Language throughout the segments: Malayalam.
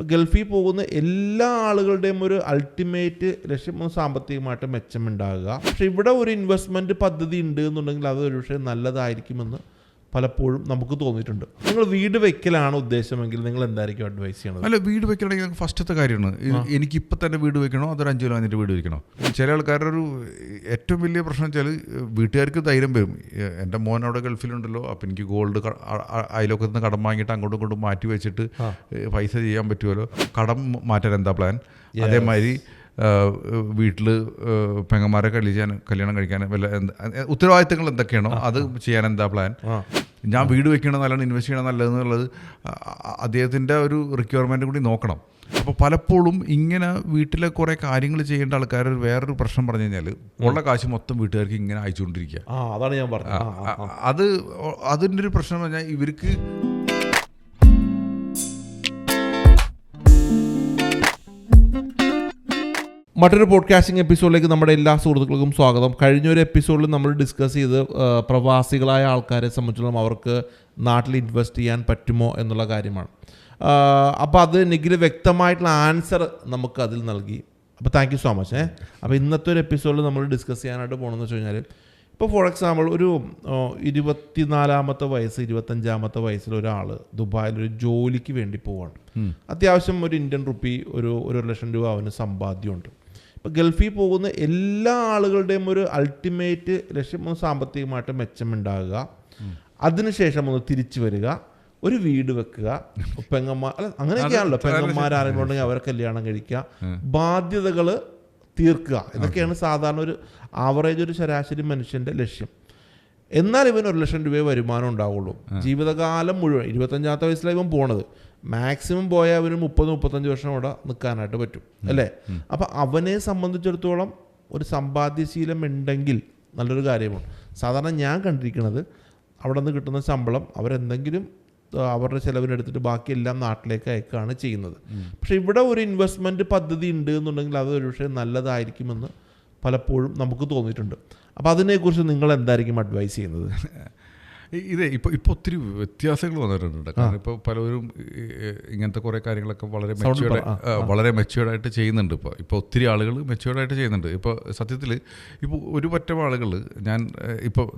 ഇപ്പോൾ ഗൾഫിൽ പോകുന്ന എല്ലാ ആളുകളുടെയും ഒരു അൾട്ടിമേറ്റ് ലക്ഷ്യം സാമ്പത്തികമായിട്ട് മെച്ചമുണ്ടാകുക. പക്ഷെ ഇവിടെ ഒരു ഇൻവെസ്റ്റ്മെൻറ്റ് പദ്ധതി ഉണ്ട് എന്നുണ്ടെങ്കിൽ അത് ഒരു പക്ഷേ നല്ലതായിരിക്കുമെന്ന് പലപ്പോഴും നമുക്ക് തോന്നിയിട്ടുണ്ട്. നിങ്ങൾ വീട് വെക്കലാണ് ഉദ്ദേശമെങ്കിൽ നിങ്ങൾ എന്തായിരിക്കും അഡ്വൈസ് ചെയ്യണത്? അല്ല, വീട് വെക്കണമെങ്കിൽ ഫസ്റ്റത്തെ കാര്യമാണ് എനിക്കിപ്പോൾ തന്നെ വീട് വെക്കണോ അതൊരു 5 കൊല്ലം കഴിഞ്ഞിട്ട് വീട് വെക്കണോ. ചില ആൾക്കാരുടെ ഒരു ഏറ്റവും വലിയ പ്രശ്നം വെച്ചാൽ വീട്ടുകാർക്ക് ധൈര്യം വരും, എൻ്റെ മോൻ അവിടെ ഗൾഫിലുണ്ടല്ലോ, അപ്പം എനിക്ക് ഗോൾഡ് അയലൊക്കത്ത് നിന്ന് കടം വാങ്ങിയിട്ട് അങ്ങോട്ടും ഇങ്ങോട്ടും മാറ്റി വെച്ചിട്ട് പൈസ ചെയ്യാൻ പറ്റുമല്ലോ, കടം മാറ്റാൻ എന്താ പ്ലാൻ. അതേമാതിരി വീട്ടിൽ പെങ്ങന്മാരെ കല്യാണം കഴിക്കാൻ വല്ല ഉത്തരവാദിത്തങ്ങൾ എന്തൊക്കെയാണോ അത് ചെയ്യാൻ എന്താ പ്ലാൻ. ഞാൻ വീട് വെക്കണം നല്ലതാണ്, ഇൻവെസ്റ്റ് ചെയ്യണം നല്ലതെന്നുള്ളത് അദ്ദേഹത്തിൻ്റെ ഒരു റിക്വയർമെൻറ്റ് കൂടി നോക്കണം. അപ്പോൾ പലപ്പോഴും ഇങ്ങനെ വീട്ടിലെ കുറേ കാര്യങ്ങൾ ചെയ്യേണ്ട ആൾക്കാർ വേറൊരു പ്രശ്നം പറഞ്ഞു കഴിഞ്ഞാൽ ഉള്ള കാശ് മൊത്തം വീട്ടുകാർക്ക് ഇങ്ങനെ അയച്ചുകൊണ്ടിരിക്കുക. അതാണ് ഞാൻ പറഞ്ഞത്. അതിൻ്റെ ഒരു പ്രശ്നം പറഞ്ഞാൽ ഇവർക്ക് മറ്റൊരു പോഡ്കാസ്റ്റിംഗ് എപ്പിസോഡിലേക്ക് നമ്മുടെ എല്ലാ സുഹൃത്തുക്കൾക്കും സ്വാഗതം. കഴിഞ്ഞൊരു എപ്പിസോഡിൽ നമ്മൾ ഡിസ്കസ് ചെയ്ത് പ്രവാസികളായ ആൾക്കാരെ സംബന്ധിച്ചിടത്തോളം അവർക്ക് നാട്ടിൽ ഇൻവെസ്റ്റ് ചെയ്യാൻ പറ്റുമോ എന്നുള്ള കാര്യമാണ്. അപ്പോൾ അത് നിഖിൽ വ്യക്തമായിട്ടുള്ള ആൻസർ നമുക്ക് അതിൽ നൽകി. അപ്പോൾ താങ്ക് യു സോ മച്ച്. അപ്പോൾ ഇന്നത്തെ ഒരു എപ്പിസോഡിൽ നമ്മൾ ഡിസ്കസ് ചെയ്യാനായിട്ട് പോകണമെന്ന് വെച്ച് കഴിഞ്ഞാൽ, ഇപ്പോൾ ഫോർ എക്സാമ്പിൾ ഒരു 24-ാമത്തെ വയസ്സ് 25-ാമത്തെ വയസ്സിൽ ഒരാൾ ദുബായിലൊരു ജോലിക്ക് വേണ്ടി പോവാണ്. അത്യാവശ്യം ഒരു ഇന്ത്യൻ റുപ്പി ഒരു 1 ലക്ഷം രൂപ അവന് സമ്പാദ്യമുണ്ട്. ഇപ്പോൾ ഗൾഫിൽ പോകുന്ന എല്ലാ ആളുകളുടെയും ഒരു അൾട്ടിമേറ്റ് ലക്ഷ്യം സാമ്പത്തികമായിട്ട് മെച്ചമുണ്ടാകുക, അതിനുശേഷം ഒന്ന് തിരിച്ചു വരിക, ഒരു വീട് വെക്കുക, അങ്ങനെയൊക്കെയാണല്ലോ പെങ്ങന്മാരാരെങ്കിലും ഉണ്ടെങ്കിൽ അവരെ കല്യാണം കഴിക്കുക, ബാധ്യതകൾ തീർക്കുക. ഇതൊക്കെയാണ് സാധാരണ ഒരു ആവറേജ് ഒരു ശരാശരി മനുഷ്യൻ്റെ ലക്ഷ്യം. എന്നാൽ ഇവന് 1 ലക്ഷം രൂപയെ വരുമാനം ഉണ്ടാവുള്ളൂ ജീവിതകാലം മുഴുവൻ. 25-ാമത്തെ വയസ്സിലാണ് ഇവൻ പോണത്. മാക്സിമം പോയാൽ അവന് 30-35 വർഷം അവിടെ നിൽക്കാനായിട്ട് പറ്റും അല്ലേ. അപ്പം അവനെ സംബന്ധിച്ചിടത്തോളം ഒരു സമ്പാദ്യശീലം ഉണ്ടെങ്കിൽ നല്ലൊരു കാര്യമാണ്. സാധാരണ ഞാൻ കണ്ടിരിക്കുന്നത് അവിടെ നിന്ന് കിട്ടുന്ന ശമ്പളം അവരെന്തെങ്കിലും അവരുടെ ചിലവിനെടുത്തിട്ട് ബാക്കിയെല്ലാം നാട്ടിലേക്ക് അയക്കുകയാണ് ചെയ്യുന്നത്. പക്ഷെ ഇവിടെ ഒരു ഇൻവെസ്റ്റ്മെൻറ്റ് പദ്ധതി ഉണ്ട് എന്നുണ്ടെങ്കിൽ അത് ഒരു പക്ഷേ നല്ലതായിരിക്കുമെന്ന് പലപ്പോഴും നമുക്ക് തോന്നിയിട്ടുണ്ട്. അപ്പോൾ അതിനെക്കുറിച്ച് നിങ്ങൾ എന്തായിരിക്കും അഡ്വൈസ് ചെയ്യുന്നത്? ഇപ്പോൾ ഒത്തിരി വ്യത്യാസങ്ങൾ വന്നിട്ടുണ്ട്. കാരണം ഇപ്പോൾ പലരും ഇങ്ങനത്തെ കുറേ കാര്യങ്ങളൊക്കെ വളരെ മെച്യൂർഡായിട്ട് ചെയ്യുന്നുണ്ട്. ഇപ്പോൾ ഒത്തിരി ആളുകൾ മെച്യൂർഡായിട്ട് ചെയ്യുന്നുണ്ട്. ഇപ്പോൾ സത്യത്തിൽ ഇപ്പോൾ ഒരു പറ്റം ആളുകൾ ഇപ്പോൾ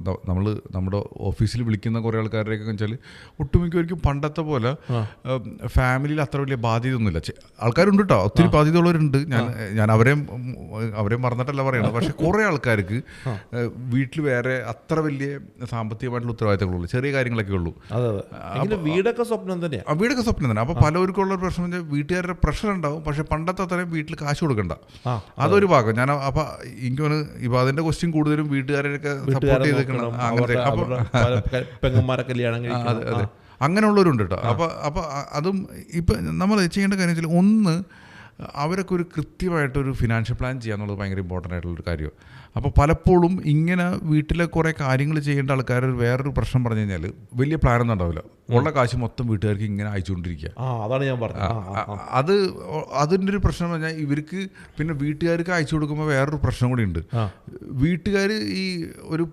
നമ്മുടെ ഓഫീസിൽ വിളിക്കുന്ന കുറേ ആൾക്കാരുടെയൊക്കെ വെച്ചാൽ ഒട്ടുമിക്കവർക്കും പണ്ടത്തെ പോലെ ഫാമിലിയിൽ അത്ര വലിയ ബാധ്യതയൊന്നുമില്ല. ആൾക്കാരുണ്ട് കേട്ടോ, ഒത്തിരി ബാധ്യതയുള്ളവരുണ്ട്. ഞാൻ അവരെ മറന്നിട്ടല്ല പറയണത്. പക്ഷെ കുറേ ആൾക്കാർക്ക് വീട്ടിൽ വേറെ അത്ര വലിയ സാമ്പത്തികമായിട്ടുള്ള ഉത്തരവാദിത്തം ചെറിയ കാര്യങ്ങളൊക്കെ ഉള്ളൂ. വീടൊക്കെ സ്വപ്നം തന്നെയാണ്. വീടൊക്കെ സ്വപ്നം തന്നെ. അപ്പോൾ പലവർക്കും ഉള്ള പ്രശ്നം വെച്ചാൽ വീട്ടുകാരുടെ പ്രഷർ ഉണ്ടാവും, പക്ഷെ പണ്ടത്തെ അത്രയും വീട്ടിൽ കാശ് കൊടുക്കണ്ട. അതൊരു ഭാഗം. ഞാൻ അപ്പോൾ എനിക്ക് ഇപ്പോൾ അതിന്റെ ക്വസ്റ്റ്യൻ കൂടുതലും വീട്ടുകാരെയൊക്കെ സപ്പോർട്ട് ചെയ്തേക്കണം. അതെ, അങ്ങനെയുള്ളവരുണ്ട് കേട്ടോ. അപ്പോൾ അതും ഇപ്പം നമ്മൾ ചെയ്യേണ്ട കാര്യം വെച്ചാൽ ഒന്ന് അവരൊക്കെ ഒരു കൃത്യമായിട്ടൊരു ഫിനാൻഷ്യൽ പ്ലാൻ ചെയ്യുക എന്നുള്ളത് ഭയങ്കര ഇമ്പോർട്ടൻ്റ് ആയിട്ടുള്ളൊരു കാര്യമാണ്. അപ്പോൾ പലപ്പോഴും ഇങ്ങനെ വീട്ടിലെ കുറേ കാര്യങ്ങൾ ചെയ്യേണ്ട ആൾക്കാർ വേറൊരു പ്രശ്നം പറഞ്ഞു കഴിഞ്ഞാൽ വലിയ പ്ലാനൊന്നും ഉണ്ടാവില്ല. ഉള്ള കാശ് മൊത്തം വീട്ടുകാർക്ക് ഇങ്ങനെ അയച്ചുകൊണ്ടിരിക്കുക. അതാണ് ഞാൻ പറഞ്ഞത്. അതിൻ്റെ ഒരു പ്രശ്നം എന്ന് പറഞ്ഞാൽ ഇവർക്ക് പിന്നെ വീട്ടുകാർക്ക് അയച്ചു കൊടുക്കുമ്പോൾ വേറൊരു പ്രശ്നം കൂടി ഉണ്ട്. വീട്ടുകാർ ഈ ഒരു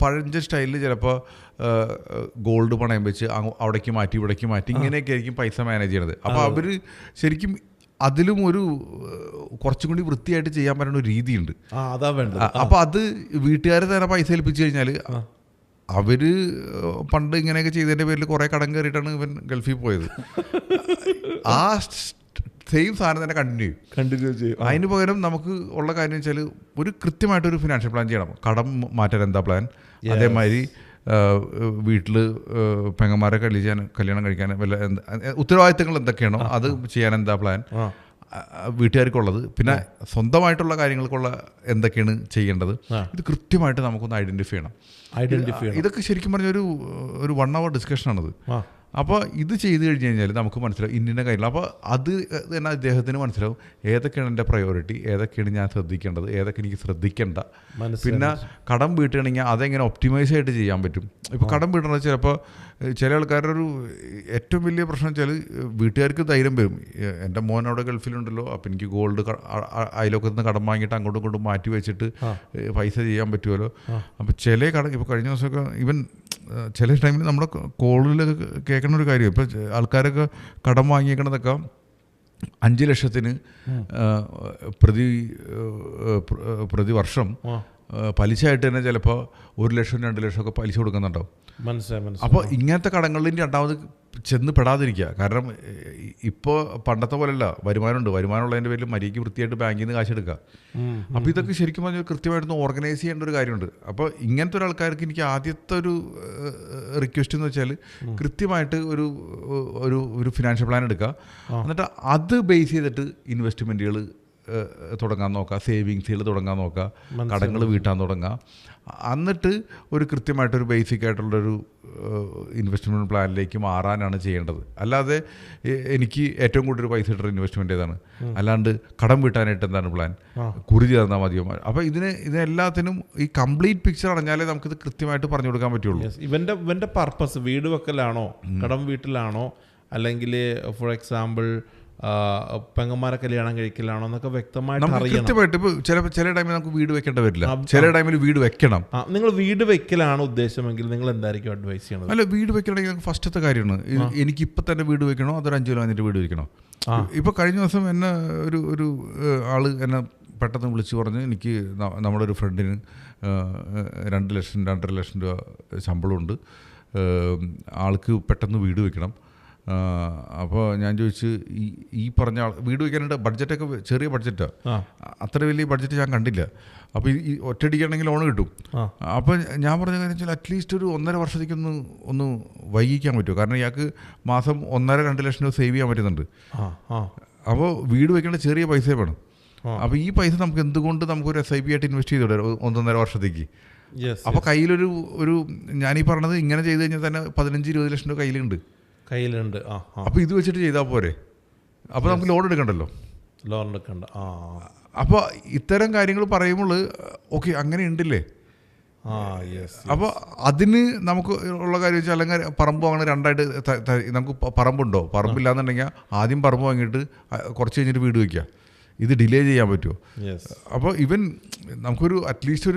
പഴഞ്ച സ്റ്റൈലിൽ ചിലപ്പോൾ ഗോൾഡ് പണയം വെച്ച് അവിടേക്ക് മാറ്റി ഇവിടേക്ക് മാറ്റി ഇങ്ങനെയൊക്കെ ആയിരിക്കും പൈസ മാനേജ് ചെയ്യണത്. അപ്പോൾ അവർ ശരിക്കും അതിലും ഒരു കുറച്ചും കൂടി വൃത്തിയായിട്ട് ചെയ്യാൻ പറ്റുന്ന ഒരു രീതിയുണ്ട്. അപ്പോൾ അത് വീട്ടുകാരെ തന്നെ പൈസ ഏൽപ്പിച്ചു കഴിഞ്ഞാൽ അവര് പണ്ട് ഇങ്ങനെയൊക്കെ ചെയ്തതിൻ്റെ പേരിൽ കുറേ കടം കയറിയിട്ടാണ് ഇവൻ ഗൾഫിൽ പോയത്. ആ സെയിം സാധനം തന്നെ കണ്ടിന്യൂ ചെയ്യും. അതിന് പകരം നമുക്ക് ഉള്ള കാര്യം വെച്ചാൽ ഒരു കൃത്യമായിട്ടൊരു ഫിനാൻഷ്യൽ പ്ലാൻ ചെയ്യണം. കടം മാറ്റാൻ എന്താ പ്ലാൻ. അതേമാതിരി വീട്ടിൽ പെങ്ങന്മാരെ കല്യാണം കഴിക്കാൻ വല്ല ഉത്തരവാദിത്തങ്ങൾ എന്തൊക്കെയാണോ അത് ചെയ്യാൻ എന്താ പ്ലാൻ വീട്ടുകാർക്കുള്ളത്. പിന്നെ സ്വന്തമായിട്ടുള്ള കാര്യങ്ങൾക്കുള്ള എന്തൊക്കെയാണ് ചെയ്യേണ്ടത്, ഇത് കൃത്യമായിട്ട് നമുക്കൊന്ന് ഐഡൻറ്റിഫൈ ചെയ്യണം. ഇതൊക്കെ ശരിക്കും പറഞ്ഞ ഒരു 1 hour ഡിസ്കഷനാണത്. അപ്പോൾ ഇത് ചെയ്ത് കഴിഞ്ഞ് കഴിഞ്ഞാൽ നമുക്ക് മനസ്സിലാവും ഇന്ന കാര്യങ്ങൾ. അപ്പോൾ അത് തന്നെ അദ്ദേഹത്തിന് മനസ്സിലാവും ഏതൊക്കെയാണ് എൻ്റെ പ്രയോറിറ്റി, ഏതൊക്കെയാണ് ഞാൻ ശ്രദ്ധിക്കേണ്ടത്, ഏതൊക്കെ എനിക്ക് ശ്രദ്ധിക്കേണ്ട. പിന്നെ കടം വീട്ടുകയാണെങ്കിൽ അതെങ്ങനെ ഒപ്റ്റിമൈസ് ആയിട്ട് ചെയ്യാൻ പറ്റും. ഇപ്പോൾ കടം വീട്ടണമെന്ന് ചിലപ്പോൾ ചില ആൾക്കാരുടെ ഒരു ഏറ്റവും വലിയ പ്രശ്നം വെച്ചാൽ വീട്ടുകാർക്ക് ധൈര്യം വരും, എൻ്റെ മോൻ അവിടെ ഗൾഫിലുണ്ടല്ലോ, അപ്പം എനിക്ക് ഗോൾഡ് അയലൊക്കത്ത് നിന്ന് കടം വാങ്ങിയിട്ട് അങ്ങോട്ടും ഇങ്ങോട്ടും മാറ്റി വെച്ചിട്ട് പൈസ ചെയ്യാൻ പറ്റുമല്ലോ. അപ്പോൾ ചില ഇപ്പോൾ കഴിഞ്ഞ ദിവസമൊക്കെ ഇവൻ ചില ടൈമിൽ നമ്മുടെ കോളിലൊക്കെ കേൾക്കുന്ന ഒരു കാര്യം, ഇപ്പോൾ ആൾക്കാരൊക്കെ കടം വാങ്ങിയേക്കണതൊക്കെ 5 ലക്ഷത്തിന് പ്രതിവർഷം പലിശയായിട്ട് തന്നെ ചിലപ്പോൾ 1 ലക്ഷം 2 ലക്ഷമൊക്കെ പലിശ കൊടുക്കുന്നുണ്ടാവും. മനസ്സിലായി. അപ്പോൾ ഇങ്ങനത്തെ കടങ്ങളിൽ രണ്ടാമത് ചെന്ന് പെടാതിരിക്കുക. കാരണം ഇപ്പോൾ പണ്ടത്തെ പോലെയല്ല, വരുമാനമുണ്ട്, വരുമാനമുള്ളതിൻ്റെ പേരിൽ മര്യാദയ്ക്ക് വൃത്തിയായിട്ട് ബാങ്കിൽ നിന്ന് കാശെടുക്കുക. അപ്പോൾ ഇതൊക്കെ ശരിക്കും പറഞ്ഞാൽ കൃത്യമായിട്ടൊന്ന് ഓർഗനൈസ് ചെയ്യേണ്ട ഒരു കാര്യമുണ്ട്. അപ്പോൾ ഇങ്ങനത്തെ ഒരാൾക്കാർക്ക് എനിക്ക് ആദ്യത്തെ ഒരു റിക്വസ്റ്റ് എന്ന് വെച്ചാൽ കൃത്യമായിട്ട് ഒരു ഫിനാൻഷ്യൽ പ്ലാൻ എടുക്കുക. എന്നിട്ട് അത് ബേസ് ചെയ്തിട്ട് ഇൻവെസ്റ്റ്മെൻറ്റുകൾ തുടങ്ങാൻ നോക്കുക, സേവിങ്സുകൾ തുടങ്ങാൻ നോക്കുക, കടങ്ങൾ വീട്ടാൻ തുടങ്ങുക. എന്നിട്ട് ഒരു കൃത്യമായിട്ടൊരു ബേസിക് ആയിട്ടുള്ളൊരു ഇൻവെസ്റ്റ്മെൻറ്റ് പ്ലാനിലേക്ക് മാറാനാണ് ചെയ്യേണ്ടത്. അല്ലാതെ എനിക്ക് ഏറ്റവും കൂടുതൽ പൈസ ഇട്ടൊരു ഇൻവെസ്റ്റ്മെൻറ്റ് ഏതാണ്, അല്ലാണ്ട് കടം വീട്ടാനായിട്ട് എന്താണ് പ്ലാൻ, കുറി ചേർന്നാൽ മതിയോ. അപ്പോൾ ഇതിനെല്ലാത്തിനും ഈ കംപ്ലീറ്റ് പിക്ചർ അറിഞ്ഞാലേ നമുക്കിത് കൃത്യമായിട്ട് പറഞ്ഞു കൊടുക്കാൻ പറ്റുള്ളൂ. ഇവൻ്റെ പർപ്പസ് വീട് വെക്കലാണോ, കടം വീട്ടിലാണോ, അല്ലെങ്കിൽ ഫോർ എക്സാമ്പിൾ പെങ്ങന്മാരെ കല്യാണം കഴിക്കലാണോ എന്നൊക്കെ വ്യക്തമായിട്ട് കൃത്യമായിട്ട്. ഇപ്പോൾ ചില ടൈമിൽ നമുക്ക് വീട് വെക്കേണ്ട വരില്ല, ചില ടൈമിൽ വീട് വെക്കണം. നിങ്ങൾ വീട് വെക്കലാണ് ഉദ്ദേശമെങ്കിൽ നിങ്ങൾ എന്തായിരിക്കും അഡ്വൈസ് ചെയ്യണം? അല്ല, വീട് വെക്കണമെങ്കിൽ നമുക്ക് ഫസ്റ്റത്തെ കാര്യമാണ് എനിക്ക് ഇപ്പം തന്നെ വീട് വെക്കണോ അതൊരു 5 കൊല്ലം കഴിഞ്ഞിട്ട് വീട് വെക്കണോ. ഇപ്പോൾ കഴിഞ്ഞ ദിവസം എന്നെ ഒരു ആള് എന്നെ പെട്ടെന്ന് വിളിച്ച് പറഞ്ഞ് എനിക്ക് നമ്മുടെ ഒരു ഫ്രണ്ടിന് 2 ലക്ഷം 2.5 ലക്ഷം രൂപ ശമ്പളമുണ്ട്, ആൾക്ക് പെട്ടെന്ന് വീട് വെക്കണം. അപ്പോൾ ഞാൻ ചോദിച്ച് ഈ പറഞ്ഞ ആൾ വീട് വയ്ക്കാനായിട്ട് ബഡ്ജറ്റൊക്കെ ചെറിയ ബഡ്ജറ്റാണ്, അത്ര വലിയ ബഡ്ജറ്റ് ഞാൻ കണ്ടില്ല. അപ്പോൾ ഈ ഒറ്റയടിക്കാണെങ്കിൽ ലോൺ കിട്ടും. അപ്പോൾ ഞാൻ പറഞ്ഞ കാര്യം വെച്ചാൽ അറ്റ്ലീസ്റ്റ് ഒരു 1.5 വർഷത്തേക്കൊന്ന് വൈകിക്കാൻ പറ്റുമോ, കാരണം ഇയാൾക്ക് മാസം 1.5-2 ലക്ഷം രൂപ സേവ് ചെയ്യാൻ പറ്റുന്നുണ്ട്. അപ്പോൾ വീട് വയ്ക്കേണ്ട ചെറിയ പൈസ വേണം. അപ്പോൾ ഈ പൈസ നമുക്ക് എന്തുകൊണ്ട് നമുക്കൊരു SIP ആയിട്ട് ഇൻവെസ്റ്റ് ചെയ്തോടെ 1.5 വർഷത്തേക്ക്. അപ്പോൾ കയ്യിലൊരു ഞാനീ പറഞ്ഞത് ഇങ്ങനെ ചെയ്ത് കഴിഞ്ഞാൽ തന്നെ 15-20 ലക്ഷം രൂപ കയ്യിലുണ്ട്. അപ്പോൾ ഇത് വെച്ചിട്ട് ചെയ്താൽ പോരെ, അപ്പോൾ നമുക്ക് ലോൺ എടുക്കണ്ടല്ലോ. അപ്പോൾ ഇത്തരം കാര്യങ്ങൾ പറയുമ്പോൾ ഓക്കെ അങ്ങനെ ഉണ്ടല്ലേ. അപ്പോൾ അതിന് നമുക്ക് ഉള്ള കാര്യം വെച്ചാൽ അല്ലെങ്കിൽ പറമ്പ് വാങ്ങണ രണ്ടായിട്ട് നമുക്ക് പറമ്പുണ്ടോ, പറമ്പില്ലാന്നുണ്ടെങ്കിൽ ആദ്യം പറമ്പ് വാങ്ങിയിട്ട് കുറച്ച് കഴിഞ്ഞിട്ട് വീട് വയ്ക്കുക. ഇത് ഡിലേ ചെയ്യാൻ പറ്റുമോ? അപ്പോൾ നമുക്കൊരു അറ്റ്ലീസ്റ്റ്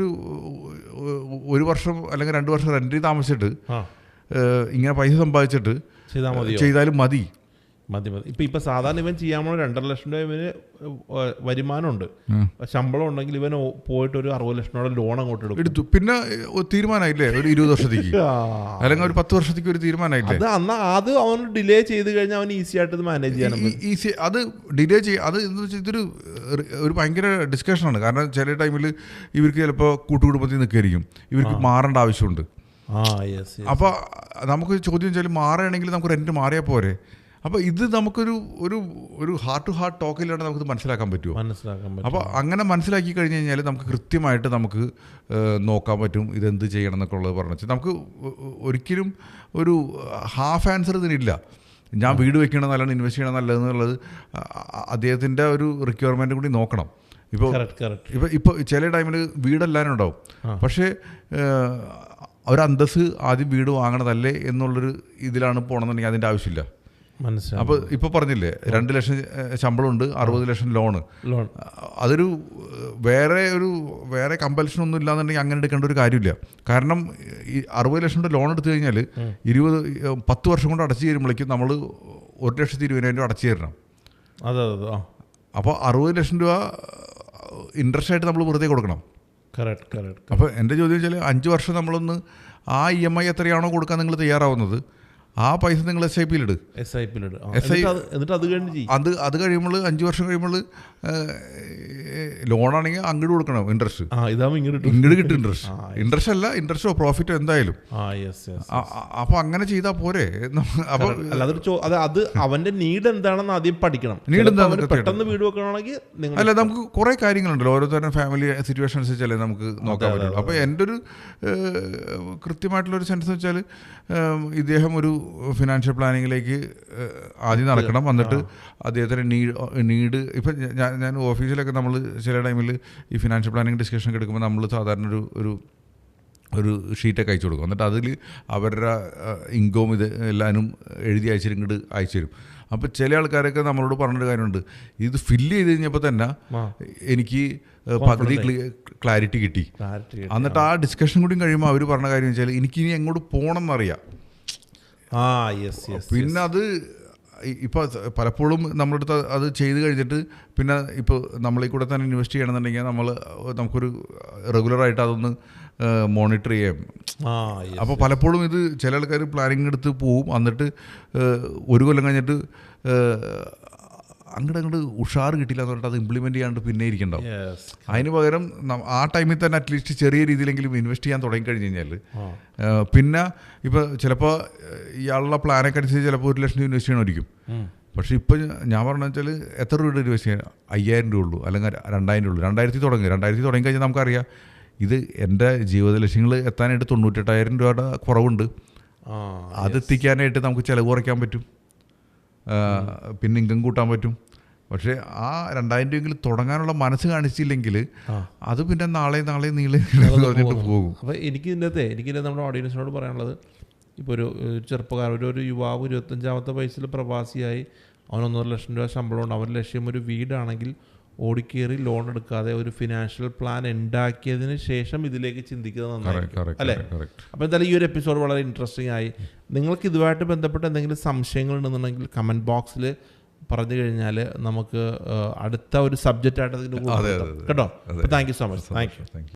ഒരു വർഷം അല്ലെങ്കിൽ 2 വർഷം റെൻറ്റിൽ താമസിച്ചിട്ട് ഇങ്ങനെ പൈസ സമ്പാദിച്ചിട്ട് ചെയ്താലും മതി. ഇപ്പൊ സാധാരണ ഇവൻ ചെയ്യാമോ 2.5 ലക്ഷം രൂപ ഇവന് വരുമാനമുണ്ട്, ശമ്പളം ഉണ്ടെങ്കിൽ ഇവന് പോയിട്ട് ഒരു 60 ലക്ഷം രൂപ ലോൺ അങ്ങോട്ട് എടുത്തു. പിന്നെ തീരുമാനമായില്ലേ ഒരു 20 വർഷത്തേക്ക് അല്ലെങ്കിൽ ഒരു 10 വർഷത്തേക്ക് ഒരു തീരുമാനമായില്ലേ. അത് അവൻ ഡിലേ ചെയ്ത് കഴിഞ്ഞാൽ അവൻ ഈസി ആയിട്ട് മാനേജ് ചെയ്യാൻ ഈസി. അത് ഡിലേ ചെയ്യും. അത് എന്ന് വെച്ചാൽ ഇതൊരു ഭയങ്കര ഡിസ്കഷനാണ്. കാരണം ചില ടൈമിൽ ഇവർക്ക് ചിലപ്പോൾ കൂട്ടുകുടുംബത്തിൽ നിൽക്കുകയായിരിക്കും, ഇവർക്ക് മാറേണ്ട ആവശ്യമുണ്ട്. അപ്പോൾ നമുക്ക് ചോദ്യം വെച്ചാൽ മാറുകയാണെങ്കിൽ നമുക്ക് റെൻറ്റ് മാറിയാൽ പോരെ. അപ്പോൾ ഇത് നമുക്കൊരു ഹാർട്ട് ടു ഹാർട്ട് ടോക്കിലാണ് നമുക്കിത് മനസ്സിലാക്കാൻ പറ്റുമോ. അപ്പോൾ അങ്ങനെ മനസ്സിലാക്കി കഴിഞ്ഞ് കഴിഞ്ഞാൽ നമുക്ക് കൃത്യമായിട്ട് നമുക്ക് നോക്കാൻ പറ്റും ഇതെന്ത് ചെയ്യണം എന്നൊക്കെ ഉള്ളത് പറഞ്ഞു. നമുക്ക് ഒരിക്കലും ഒരു ഹാഫ് ആൻസർ ഇതിനില്ല. ഞാൻ വീട് വെക്കണം നല്ലതാണ്, ഇൻവെസ്റ്റ് ചെയ്യണം നല്ലതെന്നുള്ളത് അദ്ദേഹത്തിൻ്റെ ഒരു റിക്വയർമെൻറ്റ് കൂടി നോക്കണം. ഇപ്പോൾ ചില ടൈമിൽ വീടെല്ലാവരും ഉണ്ടാവും, പക്ഷേ ഒരു അന്തസ്സ് ആദ്യം വീട് വാങ്ങണതല്ലേ എന്നുള്ളൊരു ഇതിലാണ് പോകണമെന്നുണ്ടെങ്കിൽ അതിൻ്റെ ആവശ്യമില്ല. അപ്പോൾ ഇപ്പോൾ പറഞ്ഞില്ലേ 2 ലക്ഷം ശമ്പളമുണ്ട്, 60 ലക്ഷം ലോണ്. അതൊരു വേറെ കമ്പൽഷൻ ഒന്നും ഇല്ലാന്നുണ്ടെങ്കിൽ അങ്ങനെ എടുക്കേണ്ട ഒരു കാര്യമില്ല. കാരണം ഈ 60 ലക്ഷം രൂപ ലോൺ എടുത്തു കഴിഞ്ഞാൽ 10 വർഷം കൊണ്ട് അടച്ചു തരുമ്പോഴേക്കും നമ്മൾ 1,20,000 രൂപ അടച്ചു തരണം. അപ്പോൾ 60 ലക്ഷം രൂപ ഇൻട്രസ്റ്റ് ആയിട്ട് നമ്മൾ വെറുതെ കൊടുക്കണം. അപ്പോൾ എൻ്റെ ചോദ്യം വെച്ചാൽ 5 വർഷം നമ്മളൊന്ന് ആ EMI എത്രയാണോ കൊടുക്കാൻ നിങ്ങൾ തയ്യാറാവുന്നത് ആ പൈസ നിങ്ങൾ SIP ലിട്. അത് കഴിയുമ്പോൾ 5 വർഷം കഴിയുമ്പോൾ ലോണാണെങ്കിൽ അങ്ങോട്ട് കൊടുക്കണം ഇൻട്രസ്റ്റ്. ഇങ്ങോട്ട് കിട്ടും ഇൻട്രസ്റ്റ് അല്ല ഇൻട്രസ്റ്റോ പ്രോഫിറ്റോ എന്തായാലും. അപ്പൊ അങ്ങനെ ചെയ്താൽ പോരെ. അപ്പോൾ അത് അവന്റെ നീഡ് എന്താണെന്ന് ആദ്യം പഠിക്കണം. പെട്ടെന്ന് വീട് വെക്കണമെങ്കിൽ അല്ല, നമുക്ക് കുറെ കാര്യങ്ങളുണ്ടല്ലോ, ഓരോരുത്തരുടെ ഫാമിലി സിറ്റുവേഷൻ അനുസരിച്ചല്ലേ നമുക്ക് നോക്കാൻ പറ്റുള്ളൂ. അപ്പോൾ എൻ്റെ ഒരു കൃത്യമായിട്ടുള്ളൊരു സെൻസ് വെച്ചാൽ ഇദ്ദേഹം ഒരു ഫിനാൻഷ്യൽ പ്ലാനിങ്ങിലേക്ക് ആദ്യം നടക്കണം. എന്നിട്ട് അദ്ദേഹത്തിന് നീഡ് ഇപ്പം ഞാൻ ഓഫീസിലൊക്കെ നമ്മൾ ചില ടൈമിൽ ഈ ഫിനാൻഷ്യൽ പ്ലാനിങ് ഡിസ്കഷൻ എടുക്കുമ്പോൾ നമ്മൾ സാധാരണ ഒരു ഷീറ്റൊക്കെ അയച്ചു കൊടുക്കും. എന്നിട്ട് അതിൽ അവരുടെ ഇൻകം ഇത് എല്ലാവരും എഴുതി ഇങ്ങോട്ട് അയച്ചു തരും. അപ്പോൾ ചില ആൾക്കാരൊക്കെ നമ്മളോട് പറഞ്ഞൊരു കാര്യമുണ്ട്, ഇത് ഫില്ല് ചെയ്ത് കഴിഞ്ഞപ്പോൾ തന്നെ എനിക്ക് പകുതി ക്ലാരിറ്റി കിട്ടി. എന്നിട്ട് ആ ഡിസ്കഷൻ കൂടി കഴിയുമ്പോൾ അവർ പറഞ്ഞ കാര്യം വെച്ചാൽ എനിക്കിനി എങ്ങോട്ട് പോകണം എന്നറിയാം. പിന്നെ അത് ഇപ്പോൾ പലപ്പോഴും നമ്മളടുത്ത് അത് ചെയ്ത് കഴിഞ്ഞിട്ട് പിന്നെ ഇപ്പോൾ നമ്മളീ കൂടെ തന്നെ ഇൻവെസ്റ്റ് ചെയ്യണമെന്നുണ്ടെങ്കിൽ നമുക്കൊരു റെഗുലറായിട്ട് അതൊന്ന് മോണിറ്റർ ചെയ്യാം. അപ്പോൾ പലപ്പോഴും ഇത് ചില ആൾക്കാർ പ്ലാനിങ് എടുത്ത് പോവും, എന്നിട്ട് ഒരു കൊല്ലം കഴിഞ്ഞിട്ട് അങ്ങോട്ട് ഉഷാർ കിട്ടില്ല എന്ന് പറഞ്ഞിട്ട് അത് ഇംപ്ലിമെൻറ്റ് ചെയ്യാണ്ട് പിന്നെ ഇരിക്കണ്ടാവും. അതിന് പകരം ആ ടൈമിൽ തന്നെ അറ്റ്ലീസ്റ്റ് ചെറിയ രീതിയിലെങ്കിലും ഇൻവെസ്റ്റ് ചെയ്യാൻ തുടങ്ങി കഴിഞ്ഞ് കഴിഞ്ഞാൽ പിന്നെ ഇപ്പോൾ ചിലപ്പോൾ ഇയാളുടെ പ്ലാനൊക്കെ അനുസരിച്ച് ചിലപ്പോൾ 1 ലക്ഷം ഇൻവെസ്റ്റ് ചെയ്യണമായിരിക്കും. പക്ഷേ ഇപ്പോൾ ഞാൻ പറഞ്ഞു വെച്ചാൽ എത്ര രൂപ ഇൻവെസ്റ്റ് ചെയ്യാൻ 5000 രൂപ ഉള്ളൂ, അല്ലെങ്കിൽ 2000 രൂപ ഉള്ളൂ. 2000 തുടങ്ങി കഴിഞ്ഞാൽ നമുക്കറിയാം ഇത് എൻ്റെ ജീവിത ലക്ഷ്യങ്ങൾ എത്താനായിട്ട് 98,000 രൂപയുടെ കുറവുണ്ട്. അതെത്തിക്കാനായിട്ട് നമുക്ക് ചിലവ് കുറയ്ക്കാൻ പറ്റും, പിന്നെ ഇൻകം കൂട്ടാൻ പറ്റും. പക്ഷേ ആ 2000 രൂപയെങ്കിലും തുടങ്ങാനുള്ള മനസ്സ് കാണിച്ചില്ലെങ്കിൽ അത് പിന്നെ നാളെ നീളെ പറഞ്ഞിട്ട് പോകും. അപ്പോൾ എനിക്കിതിൻ്റെ നമ്മുടെ ഓഡിയൻസിനോട് പറയാനുള്ളത്, ഇപ്പോൾ ഒരു ചെറുപ്പക്കാരൻ, ഒരു യുവാവ് 25-ാമത്തെ വയസ്സിൽ പ്രവാസിയായി, അവൻ 1.5 ലക്ഷം രൂപ ശമ്പളമുണ്ട്, അവൻ്റെ ലക്ഷ്യം ഒരു വീടാണെങ്കിൽ ഓടിക്കേറി ലോൺ എടുക്കാതെ ഒരു ഫിനാൻഷ്യൽ പ്ലാൻ ഉണ്ടാക്കിയതിന് ശേഷം ഇതിലേക്ക് ചിന്തിക്കുന്നത് നന്നായിരിക്കും അല്ലേ? അപ്പോൾ എന്തായാലും ഈ ഒരു എപ്പിസോഡ് വളരെ ഇൻട്രസ്റ്റിംഗ് ആയി. നിങ്ങൾക്ക് ഇതുമായിട്ട് ബന്ധപ്പെട്ട എന്തെങ്കിലും സംശയങ്ങൾ ഉണ്ടെന്നുണ്ടെങ്കിൽ കമൻറ്റ് ബോക്സിൽ പറഞ്ഞു കഴിഞ്ഞാൽ നമുക്ക് അടുത്ത ഒരു സബ്ജക്റ്റ് ആയിട്ട് അതിന് കേട്ടോ. അപ്പോൾ thank you so much. Thank you.